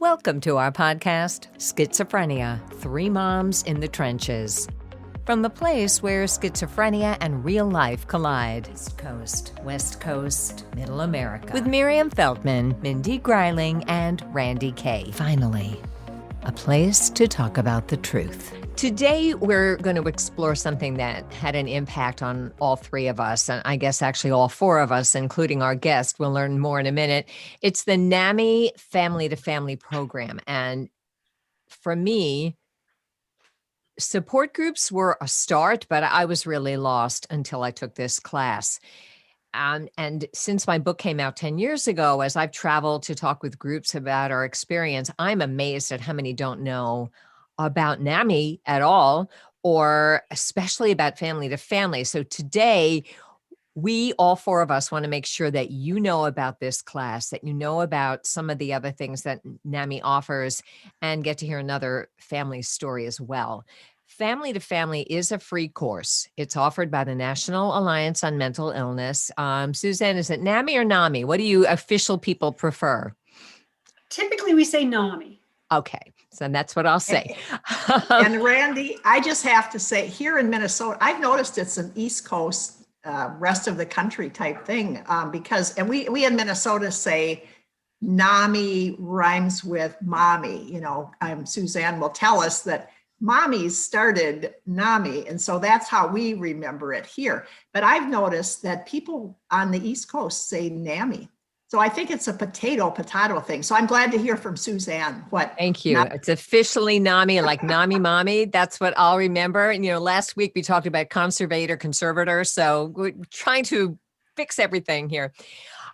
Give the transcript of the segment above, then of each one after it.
Welcome to our podcast, Schizophrenia, Three Moms in the Trenches. From the place where schizophrenia and real life collide. East Coast, West Coast, Middle America. With Miriam Feldman, Mindy Greiling, and Randye K. Finally, a place to talk about the truth. Today, we're going to explore something that had an impact on all three of us, and I guess actually all four of us, including our guest. We'll learn more in a minute. It's the Nami Family to Family program. And for me, support groups were a start, but I was really lost until I took this class. And since my book came out 10 years ago, as I've traveled to talk with groups about our experience, I'm amazed at how many don't know about Nami at all, or especially about family to family. So today, we, all four of us, want to make sure that you know about this class, that you know about some of the other things that Nami offers, and get to hear another family story as well. Family to Family is a free course. It's offered by the National Alliance on Mental Illness. Suzanne, is it Nami or Nami? What do you official people prefer? Typically, we say Nami. Okay, so that's what I'll say. And Randye, I just have to say, here in Minnesota, I've noticed it's an East Coast, rest of the country type thing, because we in Minnesota say Nami rhymes with mommy. You know, Suzanne will tell us that mommies started Nami, and so that's how we remember it here. But I've noticed that people on the East Coast say Nami. So I think it's a potato thing. So I'm glad to hear from Suzanne. Thank you. It's officially Nami, like Nami Mommy. That's what I'll remember. And, last week we talked about conservator. So we're trying to fix everything here.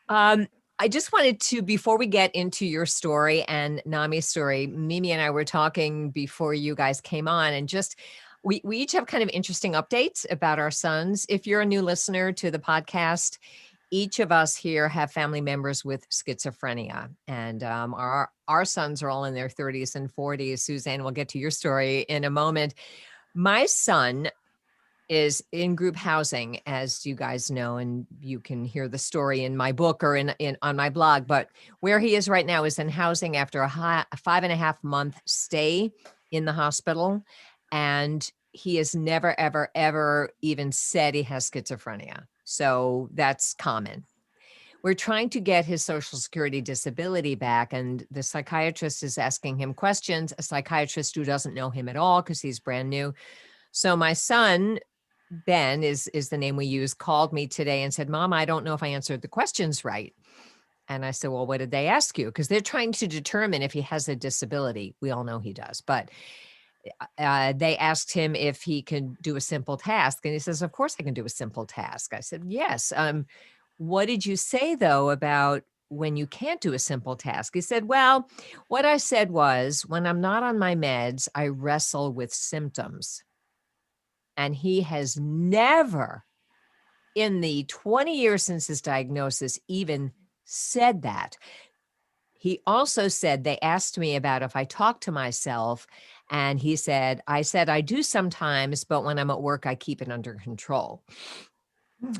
I just wanted to, before we get into your story and Nami's story, Mimi and I were talking before you guys came on, and just we each have kind of interesting updates about our sons. If you're a new listener to the podcast, each of us here have family members with schizophrenia, and our sons are all in their 30s and 40s. Suzanne, we'll get to your story in a moment. My son is in group housing, as you guys know, and you can hear the story in my book or on my blog. But where he is right now is in housing after a 5.5 month stay in the hospital, and he has never, ever, ever even said he has schizophrenia. So that's common. We're trying to get his Social Security disability back, and the psychiatrist is asking him questions, a psychiatrist who doesn't know him at all because he's brand new. So my son, Ben is the name we use, called me today and said, Mom, I don't know if I answered the questions right. And I said, well, what did they ask you? Because they're trying to determine if he has a disability. We all know he does, but they asked him if he can do a simple task. And he says, of course I can do a simple task. I said, yes. What did you say, though, about when you can't do a simple task? He said, well, what I said was, when I'm not on my meds, I wrestle with symptoms. And he has never, in the 20 years since his diagnosis, even said that. He also said, they asked me about if I talk to myself, and he said, I do sometimes, but when I'm at work, I keep it under control.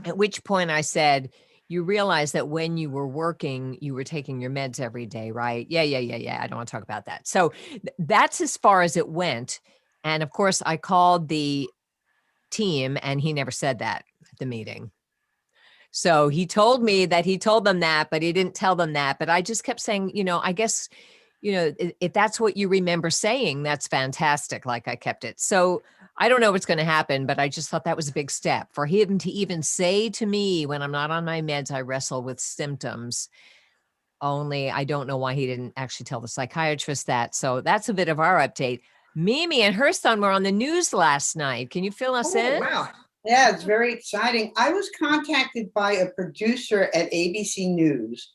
At which point I said, you realize that when you were working, you were taking your meds every day, right? Yeah. I don't want to talk about that. So that's as far as it went. And of course, I called the team, and he never said that at the meeting. So he told me that he told them that, but he didn't tell them that. But I just kept saying, I guess, if that's what you remember saying, that's fantastic. Like, I kept it. So I don't know what's going to happen, but I just thought that was a big step for him to even say to me, when I'm not on my meds, I wrestle with symptoms. Only I don't know why he didn't actually tell the psychiatrist that. So that's a bit of our update. Mimi and her son were on the news last night. Can you fill us in? Wow. Yeah, it's very exciting. I was contacted by a producer at ABC News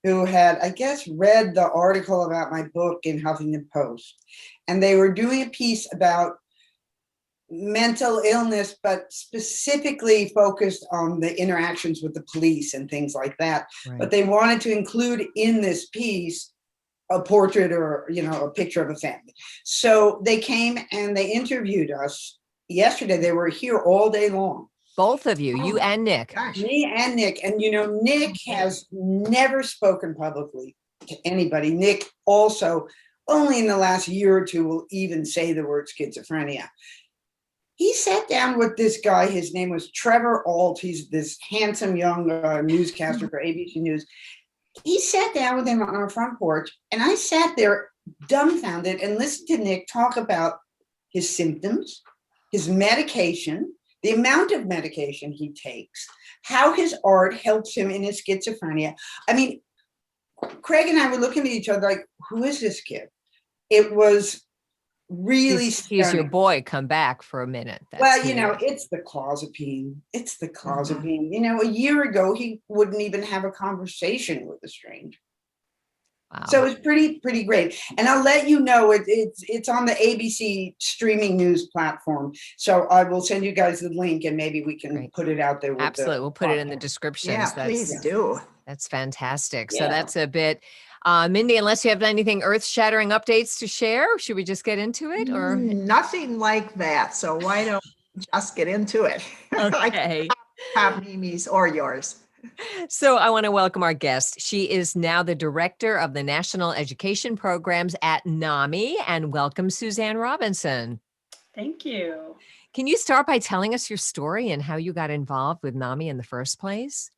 who had, I guess, read the article about my book in Huffington Post. And they were doing a piece about mental illness, but specifically focused on the interactions with the police and things like that. Right. But they wanted to include in this piece a portrait or, a picture of a family. So they came and they interviewed us yesterday. They were here all day long. Both of you, you and Nick. Me and Nick. And, Nick has never spoken publicly to anybody. Nick also, only in the last year or two, will even say the word schizophrenia. He sat down with this guy. His name was Trevor Alt. He's this handsome young newscaster for ABC News. He sat down with him on our front porch, and I sat there dumbfounded and listened to Nick talk about his symptoms, his medication, the amount of medication he takes, how his art helps him in his schizophrenia. I mean, Craig and I were looking at each other like, who is this kid? It was really He's your stunning. boy. Come back for a minute. That's Well, who you know, he is. it's the clozapine. It's the clozapine. You know, a year ago, he wouldn't even have a conversation with a stranger. Wow. So it's pretty great. And I'll let you know, it's on the ABC streaming news platform. So I will send you guys the link, and maybe we can Great. put it out there. With Absolutely. We'll put it in the podcast. descriptions. Yeah, please do. That's fantastic. So Yeah. that's a bit, Mindy, unless you have anything earth-shattering updates to share, should we just get into it? Or Nothing like that. So why don't we just get into it? Like okay. have Mimi's or yours. So I want to welcome our guest. She is now the director of the National Education Programs at Nami, and welcome Suzanne Robinson. Thank you. Can you start by telling us your story and how you got involved with Nami in the first place?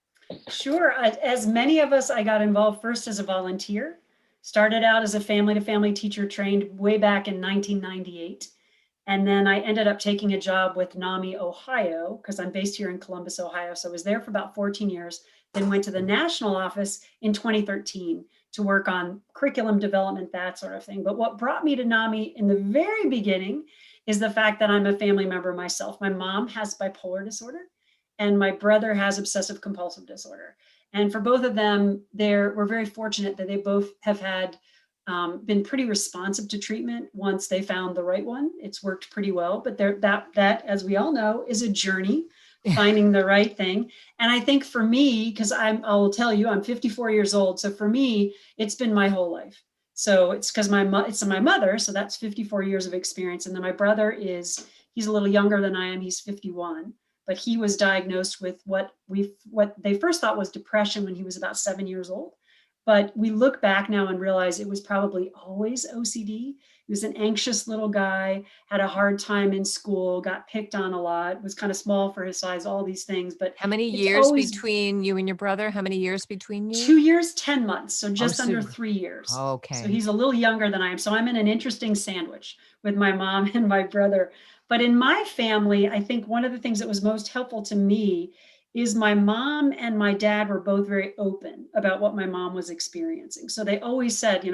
Sure. As many of us, I got involved first as a volunteer. Started out as a family-to-family teacher trained way back in 1998. And then I ended up taking a job with Nami, Ohio, because I'm based here in Columbus, Ohio. So I was there for about 14 years, then went to the national office in 2013 to work on curriculum development, that sort of thing. But what brought me to Nami in the very beginning is the fact that I'm a family member myself. My mom has bipolar disorder, and my brother has obsessive compulsive disorder. And for both of them, we're very fortunate that they both have had been pretty responsive to treatment once they found the right one. It's worked pretty well, but that, as we all know, is a journey, finding the right thing. And I think for me, because I will tell you, I'm 54 years old. So for me, it's been my whole life. So it's because it's my mother. So that's 54 years of experience. And then my brother he's a little younger than I am. He's 51, but he was diagnosed with what they first thought was depression when he was about 7 years old. But we look back now and realize it was probably always OCD. He was an anxious little guy, had a hard time in school, got picked on a lot, was kind of small for his size, all these things. But How many it's years always between you and your brother? How many years between you? 2 years, 10 months. So just under super. 3 years. So Okay. he's a little younger than I am. So I'm in an interesting sandwich with my mom and my brother. But in my family, I think one of the things that was most helpful to me is my mom and my dad were both very open about what my mom was experiencing. So they always said,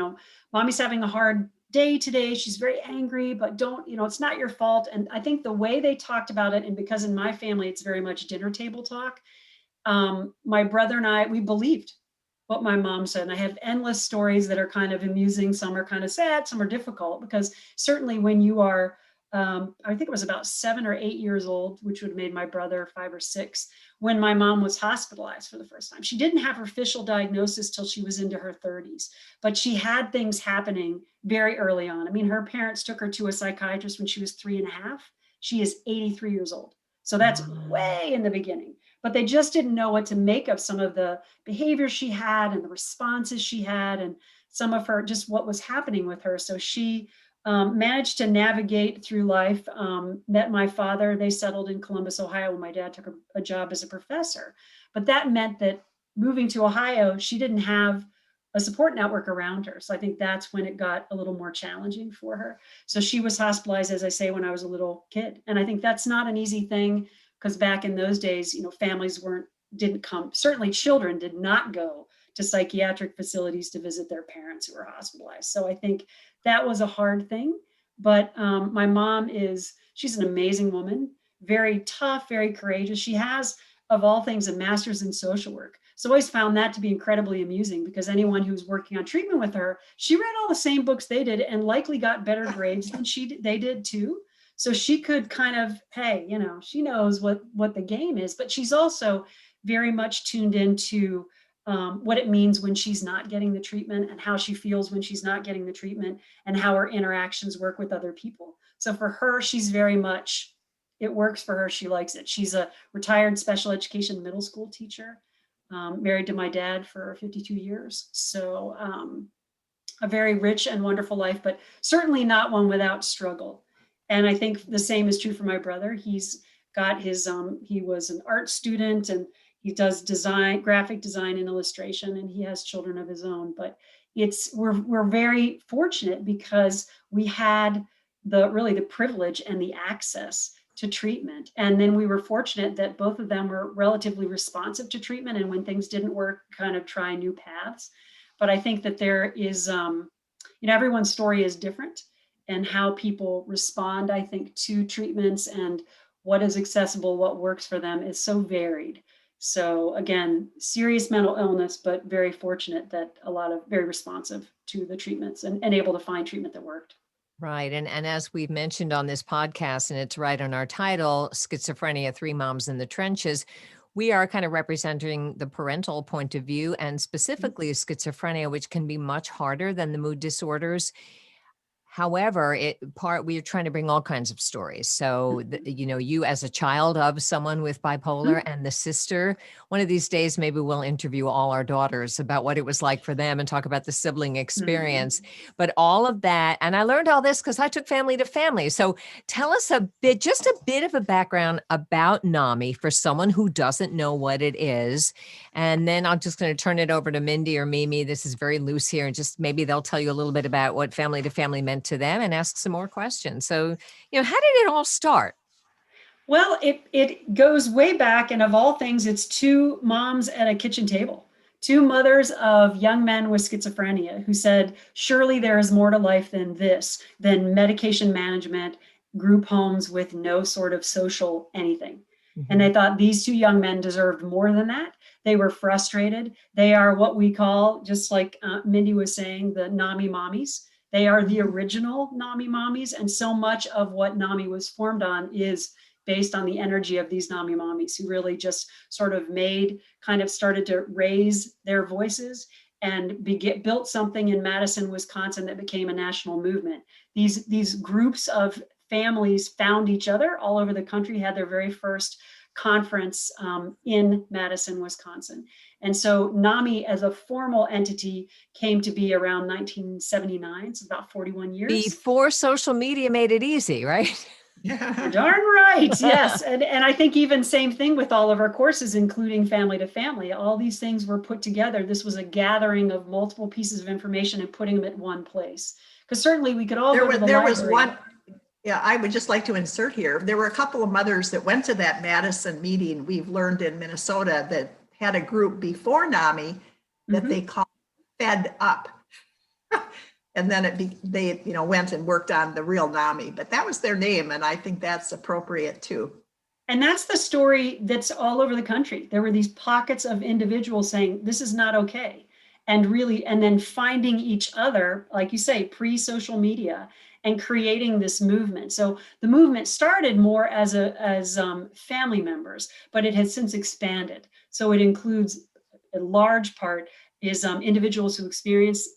mommy's having a hard day today. She's very angry, but it's not your fault. And I think the way they talked about it, and because in my family, it's very much dinner table talk, my brother and I, we believed what my mom said. And I have endless stories that are kind of amusing. Some are kind of sad, some are difficult, because certainly when you are, I think it was about 7 or 8 years old, which would have made my brother 5 or 6, when my mom was hospitalized for the first time. She didn't have her official diagnosis till she was into her 30s, but she had things happening very early on. I mean, her parents took her to a psychiatrist when she was 3.5. She is 83 years old. So that's way in the beginning, but they just didn't know what to make of some of the behavior she had and the responses she had and some of her, just what was happening with her. So she managed to navigate through life, met my father. They settled in Columbus, Ohio, when my dad took a job as a professor. But that meant that moving to Ohio, she didn't have a support network around her. So I think that's when it got a little more challenging for her. So she was hospitalized, as I say, when I was a little kid. And I think that's not an easy thing, because back in those days, families didn't come, certainly children did not go to psychiatric facilities to visit their parents who were hospitalized. So I think that was a hard thing. But my mom she's an amazing woman, very tough, very courageous. She has, of all things, a master's in social work. So I always found that to be incredibly amusing, because anyone who's working on treatment with her, she read all the same books they did and likely got better grades than they did too. So she could kind of, hey, she knows what the game is, but she's also very much tuned into what it means when she's not getting the treatment, and how she feels when she's not getting the treatment, and how her interactions work with other people. So for her, she's very much, it works for her. She likes it. She's a retired special education middle school teacher. married to my dad for 52 years. So a very rich and wonderful life, but certainly not one without struggle. And I think the same is true for my brother. He's got his, he was an art student, and he does design, graphic design and illustration, and he has children of his own. But we're very fortunate because we had really the privilege and the access to treatment. And then we were fortunate that both of them were relatively responsive to treatment, and when things didn't work, kind of try new paths. But I think that there is, everyone's story is different, and how people respond, I think, to treatments and what is accessible, what works for them is so varied. So again, serious mental illness, but very fortunate that a lot of very responsive to the treatments and able to find treatment that worked. Right. And as we've mentioned on this podcast, and it's right on our title, Schizophrenia, Three Moms in the Trenches, we are kind of representing the parental point of view, and specifically schizophrenia, which can be much harder than the mood disorders. However, we are trying to bring all kinds of stories. So, you as a child of someone with bipolar, and the sister, one of these days, maybe we'll interview all our daughters about what it was like for them and talk about the sibling experience. But all of that, and I learned all this because I took Family to Family. So tell us just a bit of a background about NAMI for someone who doesn't know what it is. And then I'm just going to turn it over to Mindy or Mimi. This is very loose here. And just maybe they'll tell you a little bit about what Family to Family meant to them and ask some more questions. So, how did it all start? Well, it goes way back. And of all things, it's two moms at a kitchen table, two mothers of young men with schizophrenia who said, surely there is more to life than this, than medication management, group homes with no sort of social anything. And they thought these two young men deserved more than that. They were frustrated. They are what we call, just like Mindy was saying, the NAMI mommies. They are the original NAMI mommies. And so much of what NAMI was formed on is based on the energy of these NAMI mommies who really just sort of started to raise their voices and built something in Madison, Wisconsin that became a national movement. These groups of families found each other all over the country, had their very first conference in Madison, Wisconsin. And so NAMI as a formal entity came to be around 1979, so about 41 years. Before social media made it easy, right? You're darn right, yes. And I think even same thing with all of our courses, including Family to Family. All these things were put together. This was a gathering of multiple pieces of information and putting them at one place. Because certainly we could all go to the library. Was one. Yeah, I would just like to insert here. There were a couple of mothers that went to that Madison meeting we've learned in Minnesota that had a group before NAMI that they called Fed Up. And then they went and worked on the real NAMI, but that was their name. And I think that's appropriate too. And that's the story that's all over the country. There were these pockets of individuals saying, this is not okay. And then finding each other, like you say, pre-social media, and creating this movement. So the movement started more as family members, but it has since expanded. So it includes a large part is individuals who experience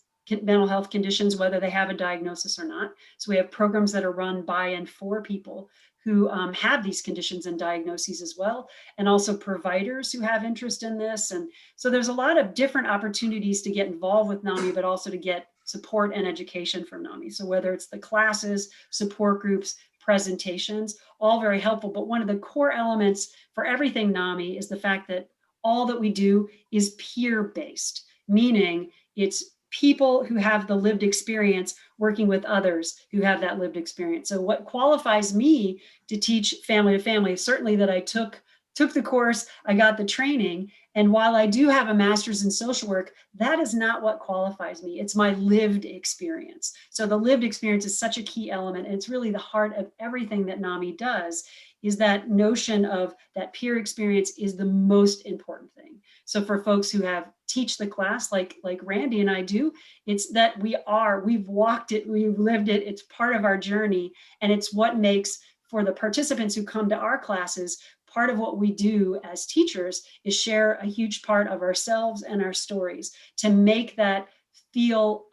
mental health conditions, whether they have a diagnosis or not. So we have programs that are run by and for people who have these conditions and diagnoses as well, and also providers who have interest in this. And so there's a lot of different opportunities to get involved with NAMI, but also to get support and education from NAMI. So whether it's the classes, support groups, presentations, all very helpful. But one of the core elements for everything NAMI is the fact that all that we do is peer-based, meaning it's people who have the lived experience working with others who have that lived experience. So what qualifies me to teach Family to Family, certainly that I took the course, I got the training. And while I do have a master's in social work, that is not what qualifies me. It's my lived experience. So the lived experience is such a key element. And it's really the heart of everything that NAMI does, is that notion of that peer experience is the most important thing. So for folks who teach the class like Randye and I do, it's that we've walked it, we've lived it, it's part of our journey. And it's what makes, for the participants who come to our classes, part of what we do as teachers is share a huge part of ourselves and our stories to make that feel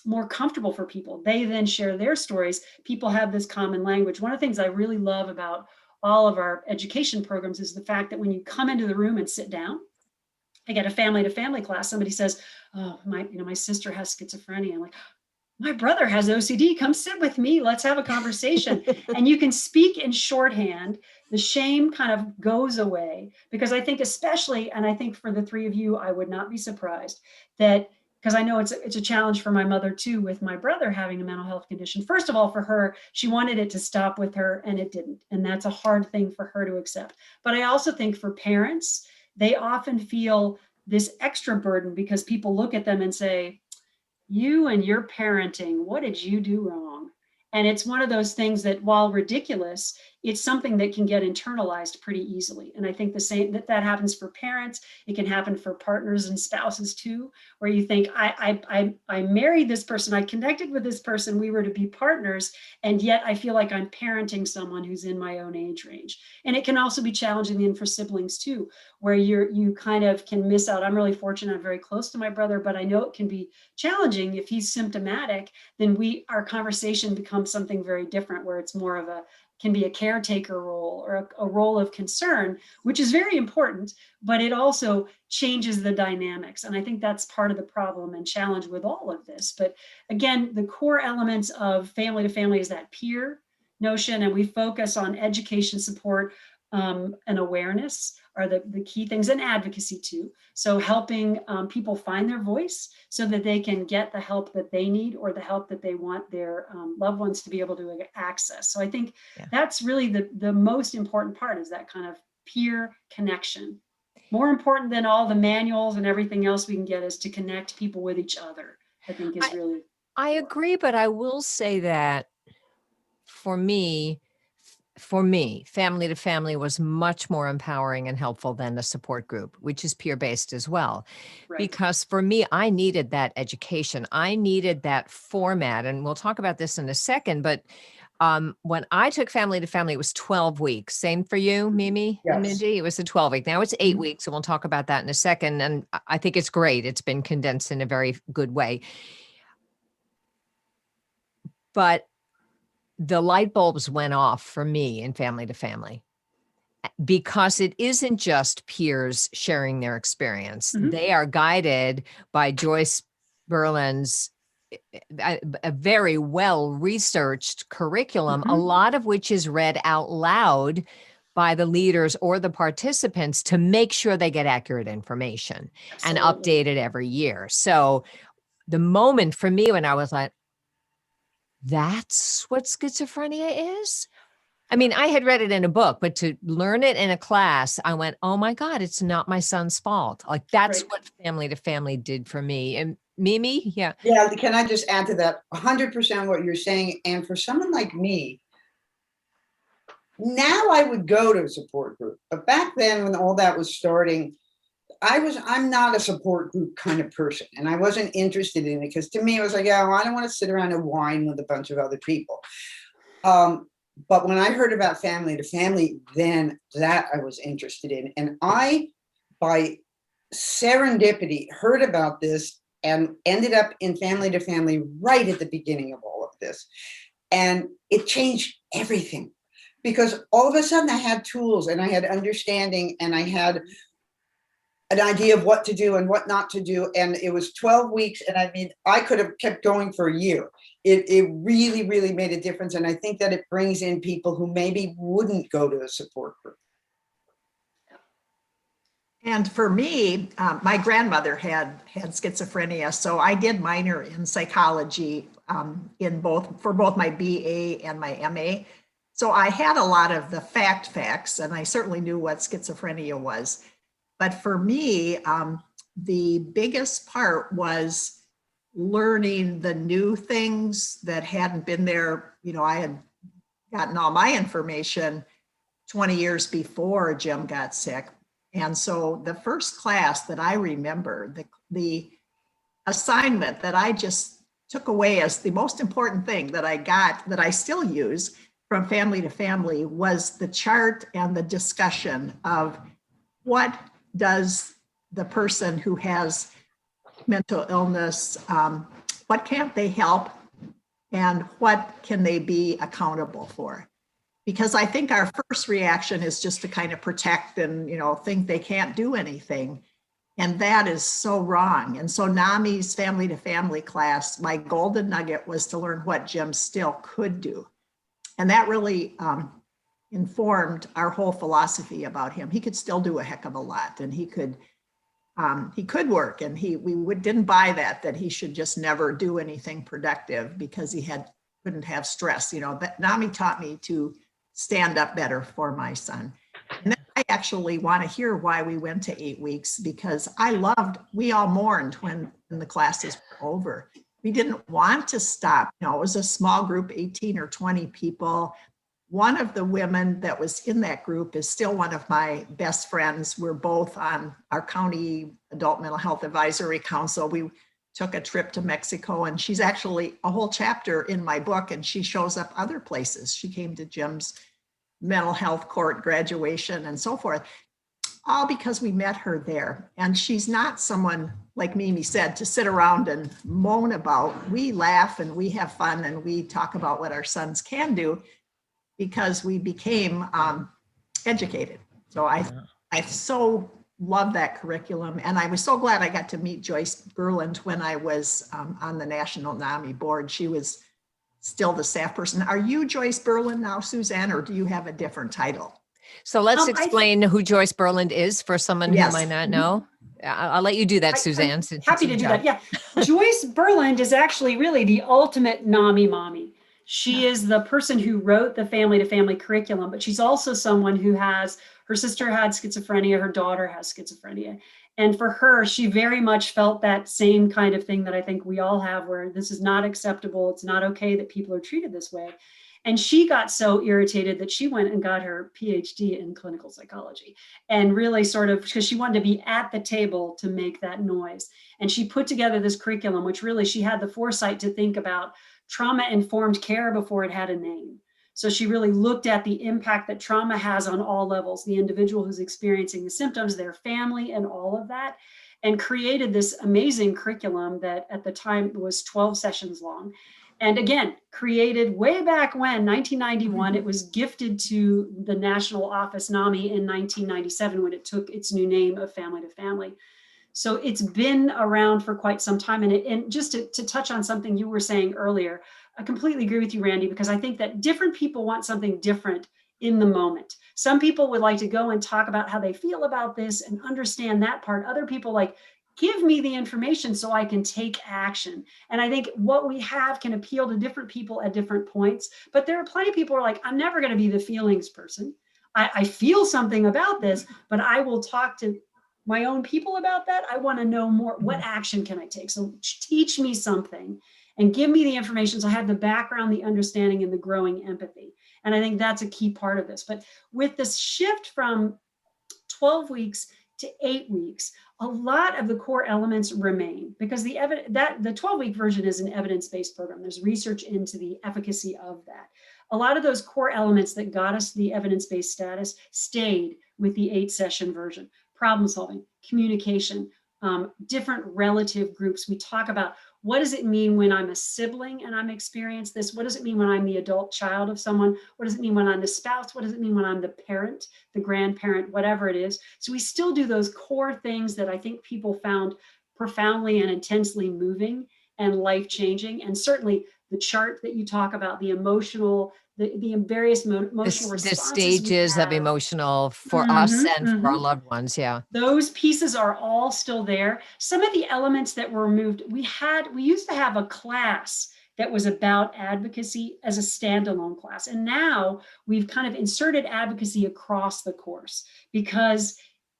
more comfortable for people. They then share their stories. People have this common language. One of the things I really love about all of our education programs is the fact that when you come into the room and sit down, Again, a family to family class, somebody says, oh, my sister has schizophrenia. I'm like, my brother has OCD. Come sit with me. Let's have a conversation. And you can speak in shorthand. The shame kind of goes away, because I think especially, and I think for the three of you, I would not be surprised that, because I know it's a challenge for my mother too, with my brother having a mental health condition. First of all, for her, she wanted it to stop with her and it didn't. And that's a hard thing for her to accept. But I also think for parents, they often feel this extra burden because people look at them and say, you and your parenting, what did you do wrong? And it's one of those things that, while ridiculous, it's something that can get internalized pretty easily. And I think the same that happens for parents. It can happen for partners and spouses too, where you think, I married this person, I connected with this person, we were to be partners, and yet I feel like I'm parenting someone who's in my own age range. And it can also be challenging then for siblings too, where you kind of can miss out. I'm really fortunate, I'm very close to my brother, but I know it can be challenging if he's symptomatic. Then our conversation becomes something very different, where it's more of can be a caretaker role or a role of concern, which is very important, but it also changes the dynamics. And I think that's part of the problem and challenge with all of this. But again, the core elements of family to family is that peer notion, and we focus on education, support, and awareness are the key things, and advocacy too. So helping people find their voice so that they can get the help that they need or the help that they want their loved ones to be able to access. So I think that's really the most important part, is that kind of peer connection. More important than all the manuals and everything else we can get is to connect people with each other, I think is really. I agree, but I will say that for me, family to family was much more empowering and helpful than a support group, which is peer-based as well. Right. Because for me, I needed that education. I needed that format. And we'll talk about this in a second. But when I took family to family, it was 12 weeks. Same for you, Mimi and Yes. Mindy? It was a 12-week. Now it's 8 weeks. And we'll talk about that in a second. And I think it's great. It's been condensed in a very good way. But the light bulbs went off for me in family to family, because it isn't just peers sharing their experience. Mhm. They are guided by Joyce Berland's a very well-researched curriculum, a lot of which is read out loud by the leaders or the participants to make sure they get accurate information and Absolutely. update it every year. So the moment for me when I was like, that's what schizophrenia is? I mean, I had read it in a book, but to learn it in a class, I went, oh my God, it's not my son's fault. Like that's Right. what family to family did for me. And Mimi, yeah. Yeah, can I just add to that? 100% what you're saying. And for someone like me, now I would go to a support group. But back then, when all that was starting, I'm not a support group kind of person. And I wasn't interested in it, because to me, it was like, oh, I don't want to sit around and whine with a bunch of other people. But when I heard about family to family, then that I was interested in. And I, by serendipity, heard about this and ended up in family to family right at the beginning of all of this. And it changed everything, because all of a sudden I had tools and I had understanding and I had an idea of what to do and what not to do. And it was 12 weeks. And I mean, I could have kept going for a year. It really, really made a difference. And I think that it brings in people who maybe wouldn't go to a support group. And for me, my grandmother had schizophrenia, so I did minor in psychology for both my BA and my MA. So I had a lot of the facts, and I certainly knew what schizophrenia was. But for me, the biggest part was learning the new things that hadn't been there. You know, I had gotten all my information 20 years before Jim got sick. And so the first class that I remember, the assignment that I just took away as the most important thing that I got, that I still use from family to family, was the chart and the discussion of what does the person who has mental illness, what can't they help, and what can they be accountable for? Because I think our first reaction is just to kind of protect and, think they can't do anything. And that is so wrong. And so NAMI's family to family class, my golden nugget was to learn what Jim still could do. And that really informed our whole philosophy about him. He could still do a heck of a lot, and he could work, and didn't buy that he should just never do anything productive because he couldn't have stress. But Nami taught me to stand up better for my son. And then I actually want to hear why we went to 8 weeks, because we all mourned when the classes were over. We didn't want to stop. It was a small group, 18 or 20 people. One of the women that was in that group is still one of my best friends. We're both on our county adult mental health advisory council. We took a trip to Mexico, and she's actually a whole chapter in my book, and she shows up other places. She came to Jim's mental health court graduation and so forth, all because we met her there. And she's not someone, like Mimi said, to sit around and moan about. We laugh and we have fun and we talk about what our sons can do, because we became educated. So I so love that curriculum. And I was so glad I got to meet Joyce Berland when I was on the National NAMI board. She was still the staff person. Are you Joyce Berland now, Suzanne, or do you have a different title? So let's explain who Joyce Berland is for someone who might not know. I'll let you do that, Suzanne. I'm happy to do that. Yeah. Joyce Berland is actually really the ultimate NAMI mommy. She is the person who wrote the family to family curriculum, but she's also someone who her sister had schizophrenia, her daughter has schizophrenia. And for her, she very much felt that same kind of thing that I think we all have, where this is not acceptable. It's not okay that people are treated this way. And she got so irritated that she went and got her PhD in clinical psychology, and really because she wanted to be at the table to make that noise. And she put together this curriculum, which really she had the foresight to think about trauma-informed care before it had a name. So she really looked at the impact that trauma has on all levels, the individual who's experiencing the symptoms, their family, and all of that, and created this amazing curriculum that at the time was 12 sessions long. And again, created way back when, 1991, it was gifted to the national office NAMI in 1997 when it took its new name of Family to Family. So it's been around for quite some time. And just to touch on something you were saying earlier, I completely agree with you, Randye, because I think that different people want something different in the moment. Some people would like to go and talk about how they feel about this and understand that part. Other people give me the information so I can take action. And I think what we have can appeal to different people at different points. But there are plenty of people who are like, I'm never going to be the feelings person. I feel something about this, but I will talk to my own people about that. I want to know more. What action can I take? So teach me something and give me the information so I have the background, the understanding, and the growing empathy. And I think that's a key part of this. But with this shift from 12 weeks to 8 weeks, a lot of the core elements remain, because the 12-week version is an evidence-based program. There's research into the efficacy of that. A lot of those core elements that got us the evidence-based status stayed with the 8-session version. Problem solving, communication, different relative groups. We talk about, what does it mean when I'm a sibling and I'm experiencing this? What does it mean when I'm the adult child of someone? What does it mean when I'm the spouse? What does it mean when I'm the parent, the grandparent, whatever it is? So we still do those core things that I think people found profoundly and intensely moving and life-changing. And certainly the chart that you talk about, the emotional, the various emotional responses. The stages of emotional for us and for our loved ones. Yeah. Those pieces are all still there. Some of the elements that were removed, we used to have a class that was about advocacy as a standalone class. And now we've kind of inserted advocacy across the course, because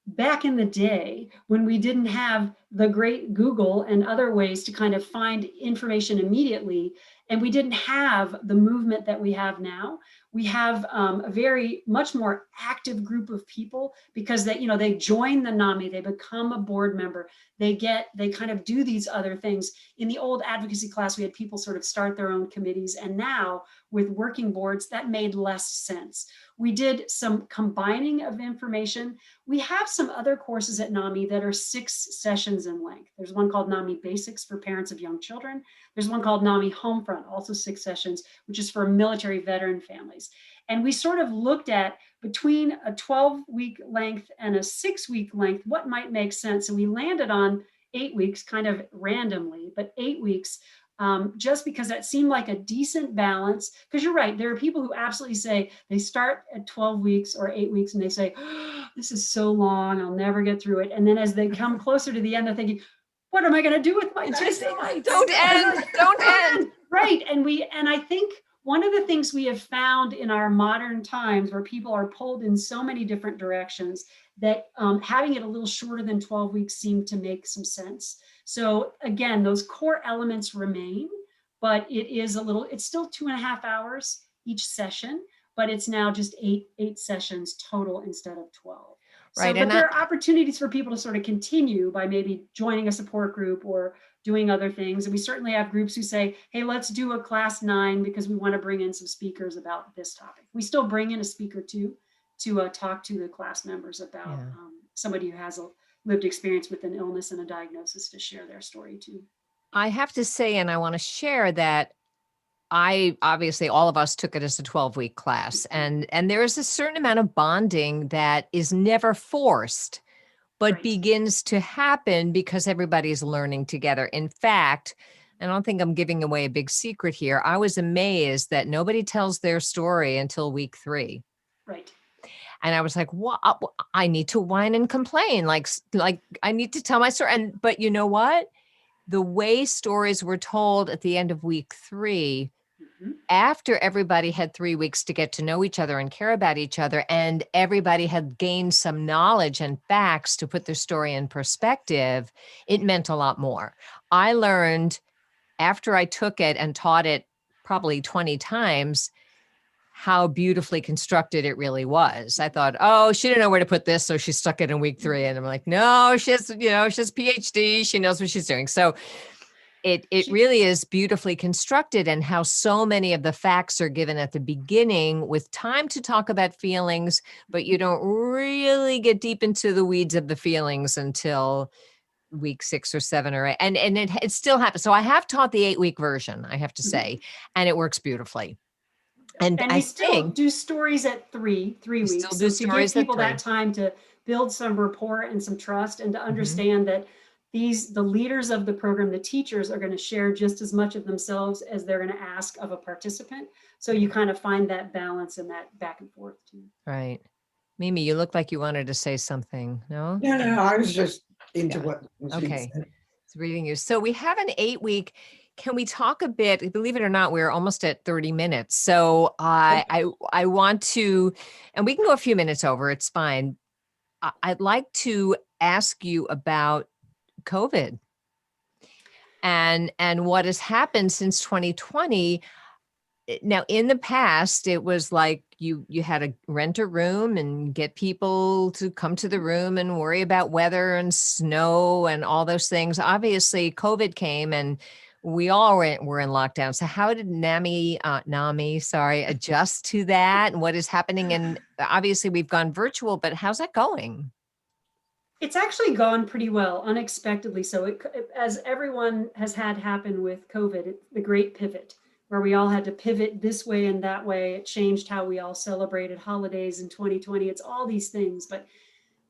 back in the day, when we didn't have the great Google and other ways to kind of find information immediately, and we didn't have the movement that we have now, we have a very much more active group of people, because they join the NAMI, they become a board member, they kind of do these other things. In the old advocacy class, we had people sort of start their own committees, and now with working boards, that made less sense. We did some combining of information. We have some other courses at NAMI that are 6 sessions in length. There's one called NAMI Basics for parents of young children. There's one called NAMI Homefront, also 6 sessions, which is for military veteran families. And we sort of looked at between a 12-week length and a 6-week length, what might make sense. And we landed on 8 weeks kind of randomly, but 8 weeks just because that seemed like a decent balance. Because you're right, there are people who absolutely say they start at 12 weeks or 8 weeks and they say, oh, this is so long, I'll never get through it. And then as they come closer to the end, they're thinking, what am I going to do with my life? Don't end, don't end. Right. And I think one of the things we have found in our modern times where people are pulled in so many different directions that having it a little shorter than 12 weeks seemed to make some sense. So again, those core elements remain, but it's still 2.5 hours each session, but it's now just eight sessions total instead of 12. Right. So, but there are opportunities for people to sort of continue by maybe joining a support group or doing other things. And we certainly have groups who say, hey, let's do a class 9 because we want to bring in some speakers about this topic. We still bring in a speaker too, to talk to the class members about somebody who has a lived experience with an illness and a diagnosis to share their story too. I have to say, and I want to share that obviously all of us took it as a 12-week class, and there is a certain amount of bonding that is never forced, but begins to happen because everybody's learning together. In fact, I don't think I'm giving away a big secret here. I was amazed that nobody tells their story until week 3. Right. And I was like, what? I need to whine and complain. Like I need to tell my story. But you know what? The way stories were told at the end of week 3, after everybody had 3 weeks to get to know each other and care about each other, and everybody had gained some knowledge and facts to put their story in perspective, it meant a lot more. I learned after I took it and taught it probably 20 times, how beautifully constructed it really was. I thought, oh, she didn't know where to put this, so she stuck it in week 3. And I'm like, no, she has PhD. She knows what she's doing. So it really is beautifully constructed, and how so many of the facts are given at the beginning with time to talk about feelings, but you don't really get deep into the weeds of the feelings until week 6 or 7 or 8. And it still happens. So I have taught the 8-week version, I have to say, and it works beautifully. And we still do stories at 3 weeks. Still do so to give people that time to build some rapport and some trust, and to understand that the leaders of the program, the teachers, are going to share just as much of themselves as they're going to ask of a participant. So you kind of find that balance and that back and forth too. Right. Mimi, you look like you wanted to say something. No? No, I was just into what was being said. It's reading you. So we have an 8-week. Can we talk a bit? Believe it or not, we're almost at 30 minutes. So I want to, and we can go a few minutes over. It's fine. I'd like to ask you about COVID and what has happened since 2020. Now, in the past, it was like you had to rent a room and get people to come to the room and worry about weather and snow and all those things. Obviously, COVID came and we all were in lockdown. So how did Nami, adjust to that, and what is happening? And obviously we've gone virtual, but how's that going? It's actually gone pretty well, unexpectedly. So as everyone has had happen with COVID, the great pivot, where we all had to pivot this way and that way. It changed how we all celebrated holidays in 2020. It's all these things. But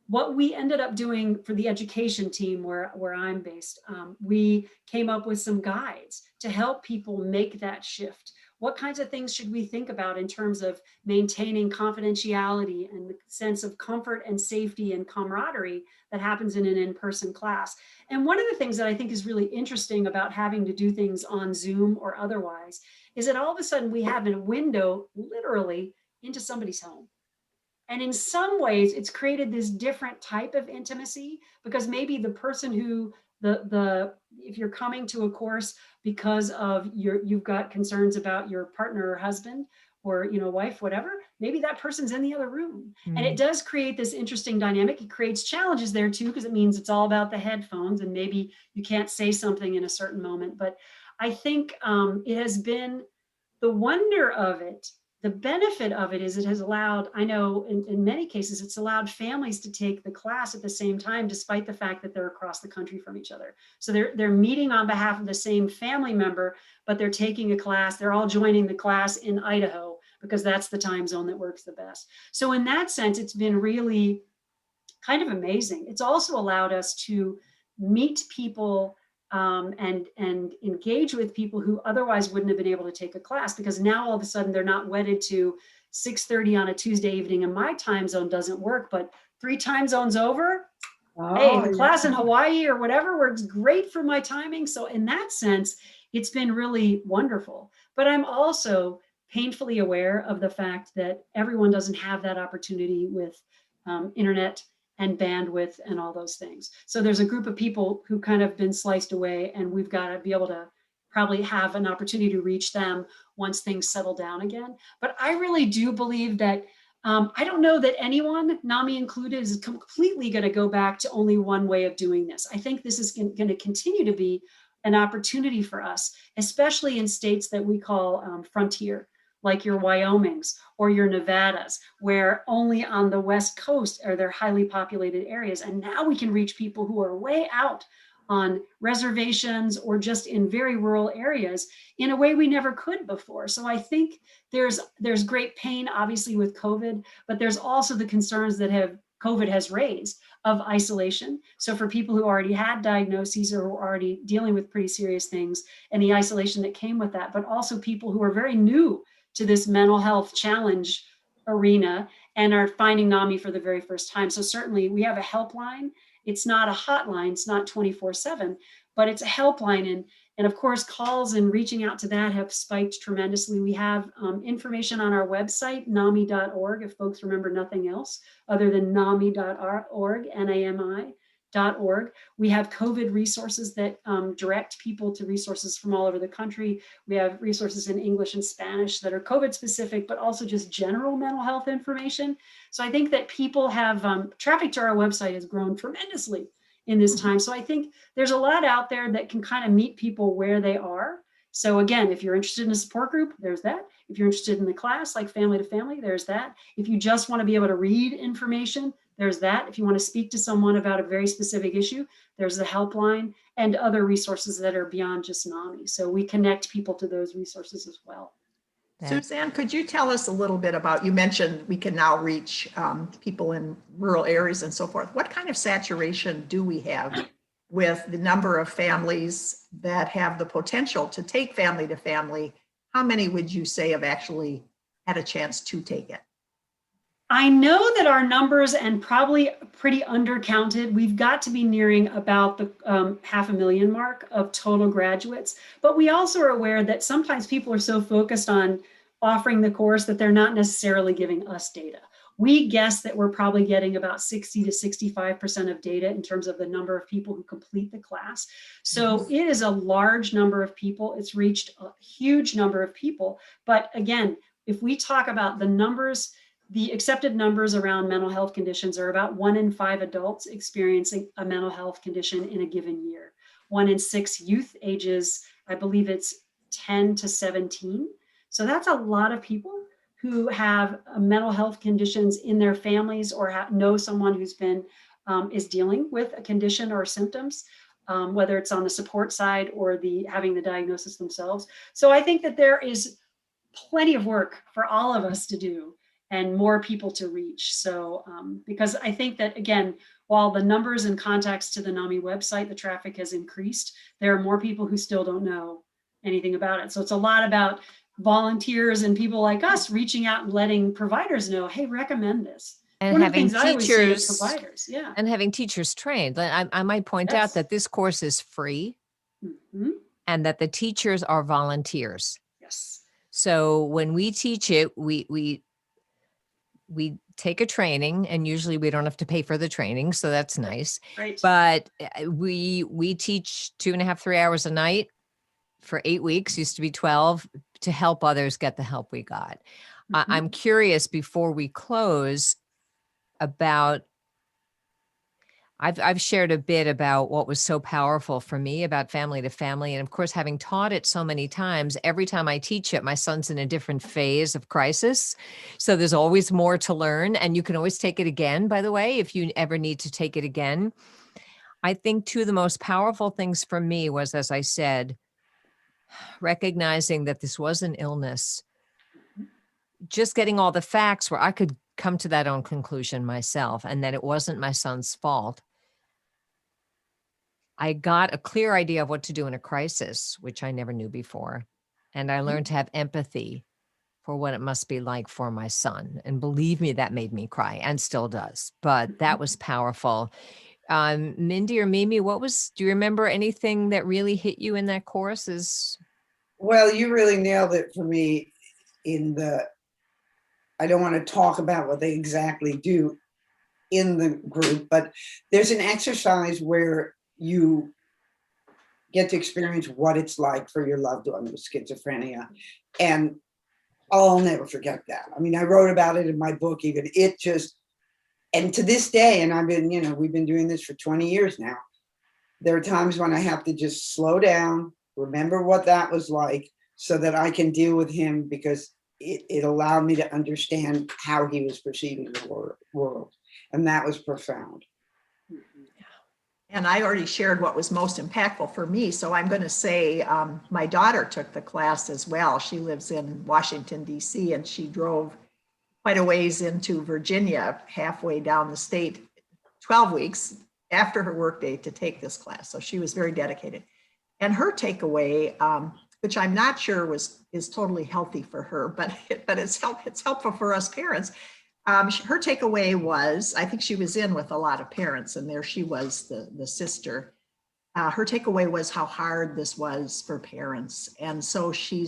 what we ended up doing for the education team where I'm based, we came up with some guides to help people make that shift. What kinds of things should we think about in terms of maintaining confidentiality and the sense of comfort and safety and camaraderie that happens in an in-person class? And one of the things that I think is really interesting about having to do things on Zoom or otherwise is that all of a sudden we have a window literally into somebody's home. And in some ways, it's created this different type of intimacy, because maybe the person who if you're coming to a course because of you've got concerns about your partner or husband or wife, whatever, maybe that person's in the other room. And it does create this interesting dynamic. It creates challenges there too, because it means it's all about the headphones and maybe you can't say something in a certain moment. But I think it has been, the wonder of it the benefit of it is it has allowed, I know in many cases, it's allowed families to take the class at the same time, despite the fact that they're across the country from each other. So they're meeting on behalf of the same family member, but they're taking a class, they're all joining the class in Idaho because that's the time zone that works the best. So in that sense, it's been really kind of amazing. It's also allowed us to meet people and engage with people who otherwise wouldn't have been able to take a class, because now all of a sudden they're not wedded to 6:30 on a Tuesday evening and my time zone doesn't work, but 3 time zones over, hey, the class in Hawaii or whatever works great for my timing. So in that sense, it's been really wonderful. But I'm also painfully aware of the fact that everyone doesn't have that opportunity with internet and bandwidth and all those things. So there's a group of people who kind of been sliced away, and we've got to be able to probably have an opportunity to reach them once things settle down again. But I really do believe that I don't know that anyone, Nami included, is completely going to go back to only one way of doing this. I think this is going to continue to be an opportunity for us, especially in states that we call frontier, like your Wyomings or your Nevadas, where only on the West Coast are there highly populated areas. And now we can reach people who are way out on reservations or just in very rural areas in a way we never could before. So I think there's great pain, obviously, with COVID, but there's also the concerns that COVID has raised of isolation. So for people who already had diagnoses or were already dealing with pretty serious things, and the isolation that came with that, but also people who are very new to this mental health challenge arena and are finding NAMI for the very first time. So certainly we have a helpline. It's not a hotline, it's not 24/7, but it's a helpline. And of course, calls and reaching out to that have spiked tremendously. We have information on our website, nami.org, if folks remember nothing else other than nami.org, NAMI.org. We have COVID resources that direct people to resources from all over the country. We have resources in English and Spanish that are COVID specific, but also just general mental health information. So I think that people have, traffic to our website has grown tremendously in this time. So I think there's a lot out there that can kind of meet people where they are. So again, if you're interested in a support group, there's that. If you're interested in the class, like family to family, there's that. If you just want to be able to read information, there's that. If you want to speak to someone about a very specific issue, there's the helpline and other resources that are beyond just NAMI. So we connect people to those resources as well. Suzanne, could you tell us a little bit about, you mentioned we can now reach people in rural areas and so forth. What kind of saturation do we have with the number of families that have the potential to take family to family? How many would you say have actually had a chance to take it? I know that our numbers, and probably pretty undercounted, we've got to be nearing about the 500,000 mark of total graduates. But we also are aware that sometimes people are so focused on offering the course that they're not necessarily giving us data. We guess that we're probably getting about 60 to 65% of data in terms of the number of people who complete the class. So it is a large number of people. It's reached a huge number of people. But again, if we talk about the numbers, the accepted numbers around mental health conditions are about 1 in 5 adults experiencing a mental health condition in a given year. 1 in 6 youth ages, I believe it's 10 to 17. So that's a lot of people who have mental health conditions in their families or know someone who's been is dealing with a condition or symptoms, whether it's on the support side or having the diagnosis themselves. So I think that there is plenty of work for all of us to do and more people to reach. So because I think that, again, while the numbers and contacts to the NAMI website, the traffic has increased, there are more people who still don't know anything about it. So it's a lot about volunteers and people like us reaching out and letting providers know, hey, recommend this. And One having of the things I always say to teachers providers, yeah. and having teachers trained. I might point out Yes. that this course is free Mhm. and that the teachers are volunteers. Yes. So when we teach it, we take a training, and usually we don't have to pay for the training, so that's nice. Right. But we teach 2.5, 3 hours a night for 8 weeks, used to be 12, to help others get the help we got. I'm curious, before we close, about I've shared a bit about what was so powerful for me about family to family. And of course, having taught it so many times, every time I teach it, my son's in a different phase of crisis. So there's always more to learn. And you can always take it again, by the way, if you ever need to take it again. I think two of the most powerful things for me was, as I said, recognizing that this was an illness, just getting all the facts where I could come to that own conclusion myself, and that it wasn't my son's fault. I got a clear idea of what to do in a crisis, which I never knew before. And I learned to have empathy for what it must be like for my son. And believe me, that made me cry and still does. But that was powerful. Mindy or Mimi, do you remember anything that really hit you in that course? Well, you really nailed it for me I don't want to talk about what they exactly do in the group, but there's an exercise where you get to experience what it's like for your loved one with schizophrenia. And I'll never forget that. I mean, I wrote about it in my book, even and to this day, and we've been doing this for 20 years now. There are times when I have to just slow down, remember what that was like so that I can deal with him, because it allowed me to understand how he was perceiving the world. And that was profound. And I already shared what was most impactful for me. So I'm going to say my daughter took the class as well. She lives in Washington, D.C., and she drove quite a ways into Virginia, halfway down the state, 12 weeks after her workday to take this class. So she was very dedicated. And her takeaway, which I'm not sure is totally healthy for her, but it's helpful for us parents. Her takeaway was, I think she was in with a lot of parents, and there she was, the sister. Her takeaway was how hard this was for parents. And so she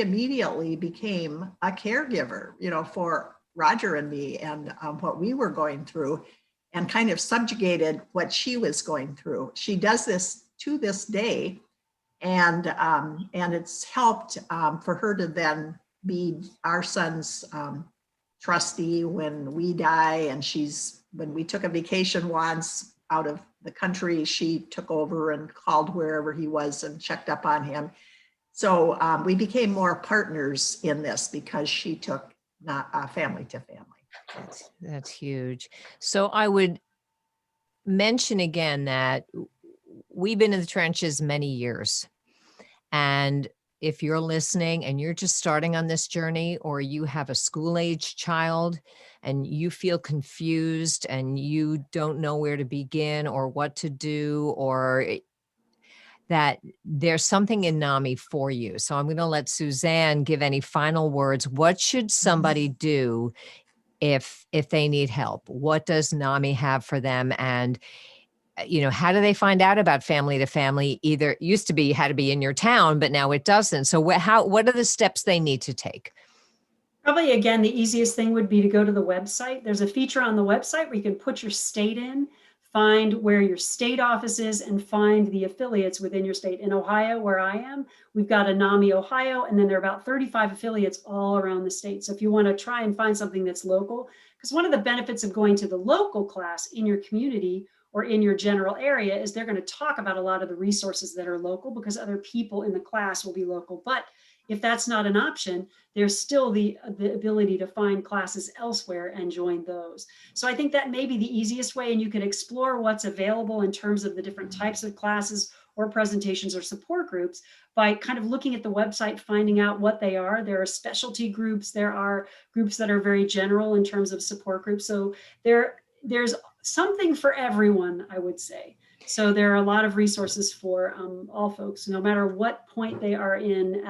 immediately became a caregiver, for Roger and me, and what we were going through, and kind of subjugated what she was going through. She does this to this day. And it's helped for her to then be our son's trustee when we die. And when we took a vacation once out of the country, she took over and called wherever he was and checked up on him. So we became more partners in this because she took family to family. That's huge. So I would mention again that we've been in the trenches many years. And if you're listening and you're just starting on this journey, or you have a school-age child and you feel confused and you don't know where to begin or what to do, or that there's something in Nami for you. So I'm going to let Suzanne give any final words. What should somebody do if they need help? What does Nami have for them? And how do they find out about family to family? Either it used to be you had to be in your town, but now it doesn't. So what are the steps they need to take? Probably, again, the easiest thing would be to go to the website. There's a feature on the website where you can put your state in, find where your state office is, and find the affiliates within your state. In Ohio, where I am, we've got a Nami, Ohio, and then there are about 35 affiliates all around the state. So if you want to try and find something that's local, because one of the benefits of going to the local class in your community or in your general area is they're going to talk about a lot of the resources that are local, because other people in the class will be local. But if that's not an option, there's still the ability to find classes elsewhere and join those. So I think that may be the easiest way, and you can explore what's available in terms of the different types of classes or presentations or support groups by kind of looking at the website, finding out what they are. There are specialty groups. There are groups that are very general in terms of support groups. So there's something for everyone, I would say. So there are a lot of resources for all folks, no matter what point they are in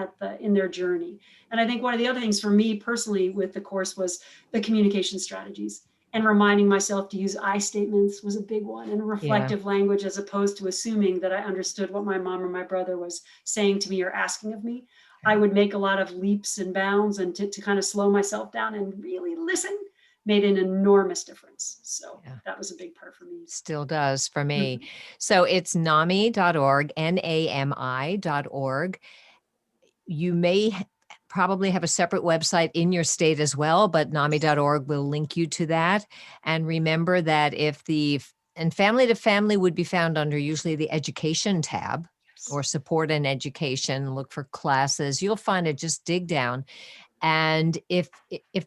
their journey. And I think one of the other things for me personally with the course was the communication strategies, and reminding myself to use I statements was a big one, and reflective language, as opposed to assuming that I understood what my mom or my brother was saying to me or asking of me. I would make a lot of leaps and bounds, and to kind of slow myself down and really listen made an enormous difference. So that was a big part for me. Still does for me. Mm-hmm. So it's NAMI.org, NAMI.org. You may probably have a separate website in your state as well, but NAMI.org will link you to that. And remember that if the And Family to Family would be found under usually the Education tab or Support and Education. Look for classes. You'll find it. Just dig down. And if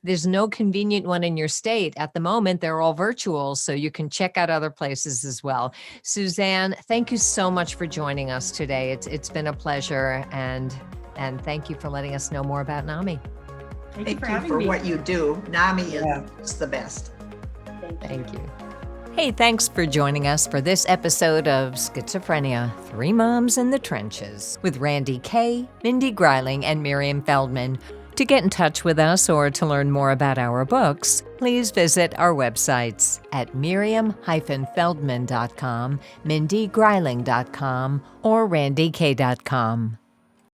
there's no convenient one in your state at the moment, they're all virtual, so you can check out other places as well. Suzanne, thank you so much for joining us today. It's been a pleasure, and thank you for letting us know more about Nami. Thank you Thank for you having for me. what you do. Nami Yeah. is the best. Thank you. Hey, thanks for joining us for this episode of Schizophrenia, Three Moms in the Trenches with Randye K., Mindy Greiling, and Miriam Feldman. To get in touch with us or to learn more about our books, please visit our websites at miriam-feldman.com, mindygreiling.com, or randyk.com.